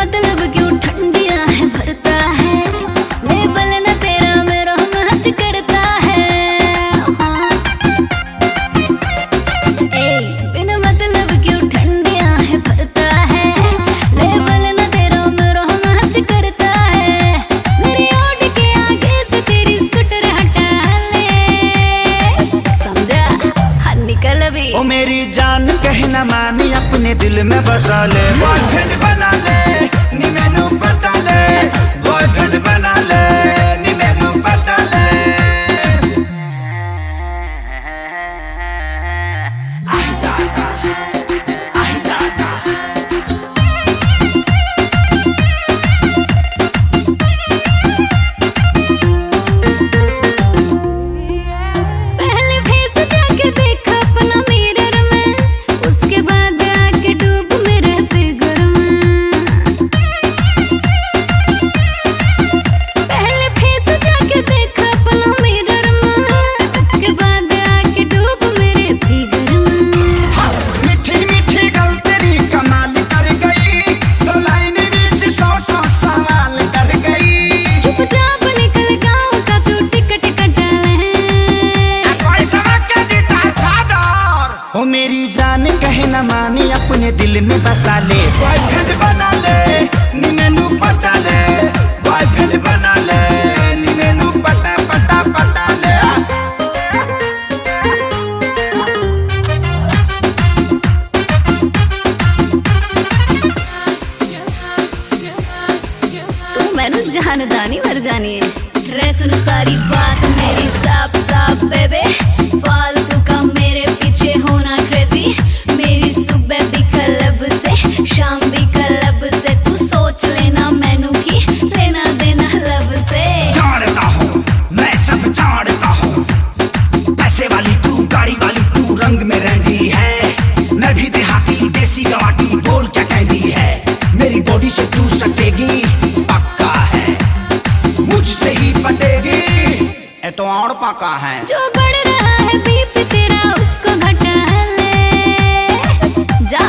मतलब क्यों ठंडियां है भरता है, लेबल न तेरा मेरा मैच करता है। हाँ। बिन मतलब क्यों ठंडियां है भरता है, लेबल न तेरा मेरा मैच करता है। मेरी ओट के आगे से तेरी स्कूटर हटा ले, समझा? हाँ निकल भी। ओ मेरी जान कहना मानी अपने दिल में बसा ले, बॉयफ्रेंड बना ले नी मैनू पटा ले, बॉयफ्रेंड बना ले नी मैनू पटा ले। आई दादा, आई दादा। पहले फेस जाके देखा अपना मिरर में, उसके बाद आके डूब मेरे फिगर में। पहले फेस जाके देखा अपना मिरर में, उसके बाद आके डूब मेरे फिगर में। हाँ, मीठी मीठी गल तेरी कमाल कर गई, तो लाइन बीच सौ सौ सवाल कर गई। चुपचाप निकल गाँव का तू टिकट कटा ले। ओ मेरी जान कहना मानी अपने दिल में बसा ले, बॉयफ्रेंड बना ले नी मैनू पटा ले, बॉयफ्रेंड बना ले नी मैनू पटा पटा पटा ले। तू मैनू जानदा नहीं मर जानी है। रे सुन सारी बात मेरी साफ साफ बेबे, फालतू का मेरे पीछे होना क्रेजी। मेरी सुबह भी क्लब से शाम भी क्लब से, तू सोच लेना मैनू की लेना देना लब से। जानता हूँ मैं सब जानता हूँ, पैसे वाली तू गाड़ी वाली तू रंग में रहती है, मैं भी देहाती देसी गवाटी बोल क्या कहती है। मेरी बॉडी से तू सटेगी पक्का है, मुझसे ही पटेगी ये तो और पक्का है। जो बढ़ रहा है बीप तेरा उसको घटा ले, जा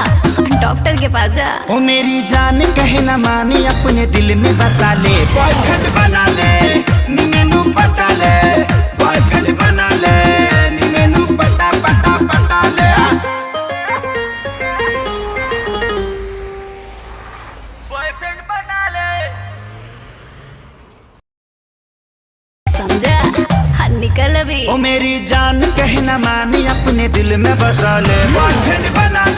डॉक्टर के पास जा। ओ मेरी जान कहना मानी अपने दिल में बसा ले, बॉयफ्रेंड बना ले नी मैनू पटा ले, बॉयफ्रेंड बना ले नी मैनू पटा पटा पटा ले। बॉयफ्रेंड बना ले। समझा? हाँ निकल भी। ओ मेरी जान कहना मानी अपने दिल में बसा ले, बॉयफ्रेंड बना ले।